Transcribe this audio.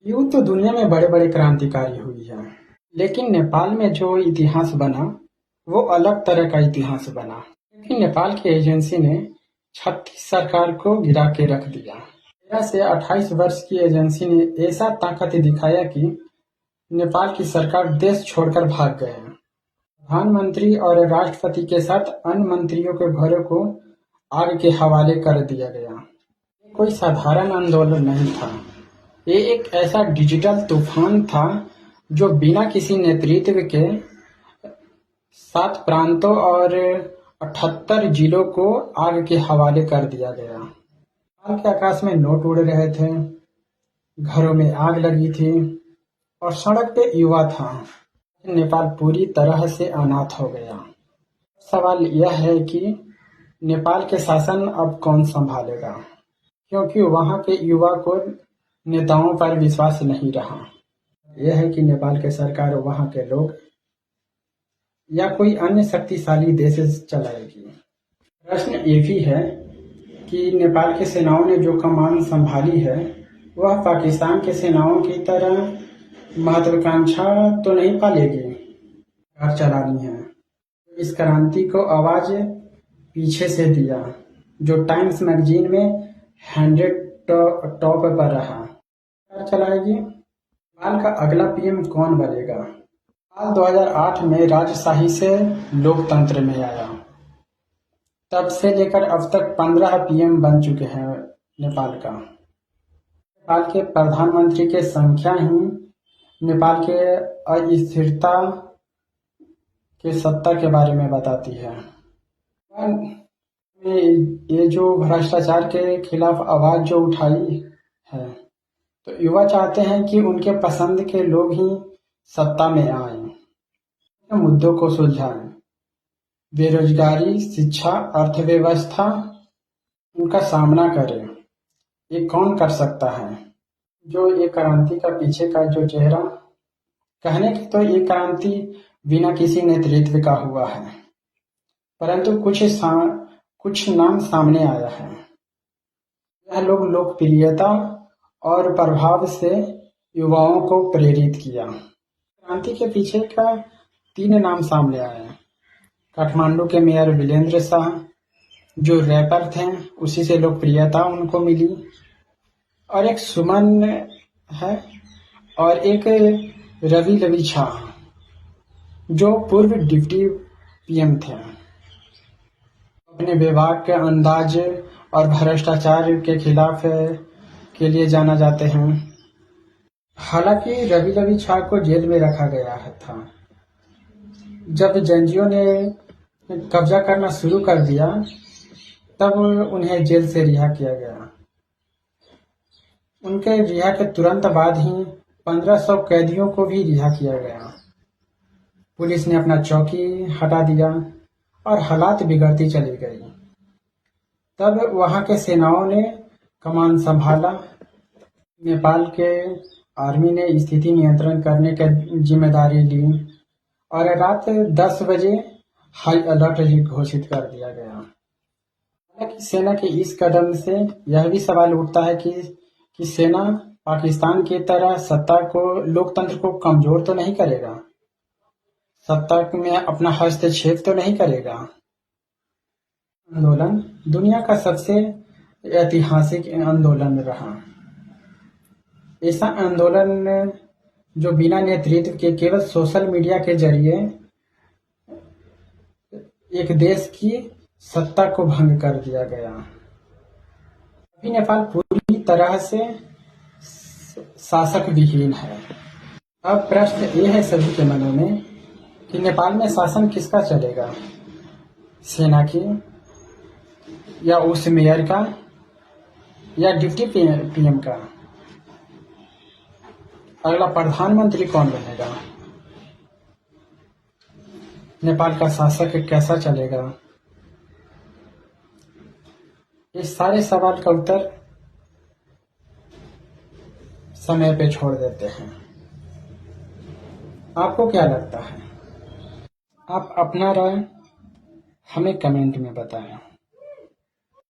यूं तो दुनिया में बड़े बड़े क्रांतिकारी हुई हैं, लेकिन नेपाल में जो इतिहास बना वो अलग तरह का इतिहास बना। क्योंकि नेपाल की एजेंसी ने 36 सरकार को गिरा के रख दिया। 13 से 28 वर्ष की एजेंसी ने ऐसा ताकत दिखाया कि नेपाल की सरकार देश छोड़कर भाग गए। प्रधानमंत्री और राष्ट्रपति के साथ अन्य मंत्रियों के घरों को आग के हवाले कर दिया गया। कोई साधारण आंदोलन नहीं था, ये एक ऐसा डिजिटल तूफान था जो बिना किसी नेतृत्व के 7 प्रांतों और 78 जिलों को आग के हवाले कर दिया गया। नेपाल के आकाश में नोट उड़ रहे थे, घरों में आग लगी थी और सड़क पे युवा था। नेपाल पूरी तरह से अनाथ हो गया। सवाल यह है कि नेपाल के शासन अब कौन संभालेगा, क्योंकि वहां के युवा को नेताओं पर विश्वास नहीं रहा। यह है कि नेपाल के सरकार वहां के लोग या कोई अन्य शक्तिशाली देश चलाएगी। प्रश्न ये भी है कि नेपाल की सेनाओं ने जो कमान संभाली है वह पाकिस्तान के सेनाओं की तरह महत्वाकांक्षा तो नहीं पालेगी। सरकार चलानी है। इस क्रांति को आवाज पीछे से दिया, जो टाइम्स मैगजीन में 100 टॉप पर रहा। चलाएगी। नेपाल का अगला पीएम कौन बनेगा? साल 2008 में राजशाही से लोकतंत्र में आया। तब से लेकर अब तक 15 पीएम बन चुके हैं नेपाल का। नेपाल के प्रधानमंत्री की संख्या ही नेपाल के अस्थिरता के सत्ता के बारे में बताती है। ये जो भ्रष्टाचार के खिलाफ आवाज जो उठाई है, तो युवा चाहते हैं कि उनके पसंद के लोग ही सत्ता में आए, मुद्दों को सुलझाएं। बेरोजगारी, शिक्षा, अर्थव्यवस्था, उनका सामना करें। ये कौन कर सकता है? जो ये क्रांति का पीछे का जो चेहरा, कहने की तो ये क्रांति बिना किसी नेतृत्व का हुआ है, परंतु कुछ नाम सामने आया है। यह लोग लोकप्रियता और प्रभाव से युवाओं को प्रेरित किया। क्रांति के पीछे का 3 नाम सामने आए। काठमांडू के मेयर वीरेंद्र शाह, जो रैपर थे, उसी से लोकप्रियता उनको मिली। और एक सुमन है और एक रवि लविछा, जो पूर्व डिप्टी पीएम थे। अपने विभाग के अंदाज और भ्रष्टाचार के खिलाफ के लिए जाना जाते हैं। हालांकि रवि लविछा को जेल में रखा गया था। जब जंजियों ने कब्जा करना शुरू कर दिया, तब उन्हें जेल से रिहा किया गया। उनके रिहा के तुरंत बाद ही 1500 कैदियों को भी रिहा किया गया। पुलिस ने अपना चौकी हटा दिया और हालात बिगड़ती चली गई। तब वहां के सेनाओं ने कमान संभाला। नेपाल के आर्मी ने स्थिति नियंत्रण करने की जिम्मेदारी ली और रात 10 बजे हाई अलर्ट घोषित कर दिया गया। हालांकि सेना के इस कदम से यह भी सवाल उठता है कि सेना पाकिस्तान की तरह सत्ता को, लोकतंत्र को कमजोर तो नहीं करेगा, सत्ता में अपना हस्तक्षेप तो नहीं करेगा। आंदोलन दुनिया का सबसे ऐतिहासिक आंदोलन रहा। ऐसा आंदोलन जो बिना नेतृत्व के केवल सोशल मीडिया के जरिए एक देश की सत्ता को भंग कर दिया गया। अभी नेपाल पूरी तरह से शासक विहीन है। अब प्रश्न ये है सभी के मनों में कि नेपाल में शासन किसका चलेगा? सेना की, या उस मेयर का, या डिप्टी पीएम का? अगला प्रधानमंत्री कौन बनेगा? नेपाल का शासक कैसा चलेगा? इस सारे सवाल का उत्तर समय पे छोड़ देते हैं। आपको क्या लगता है? आप अपना राय हमें कमेंट में बताएं।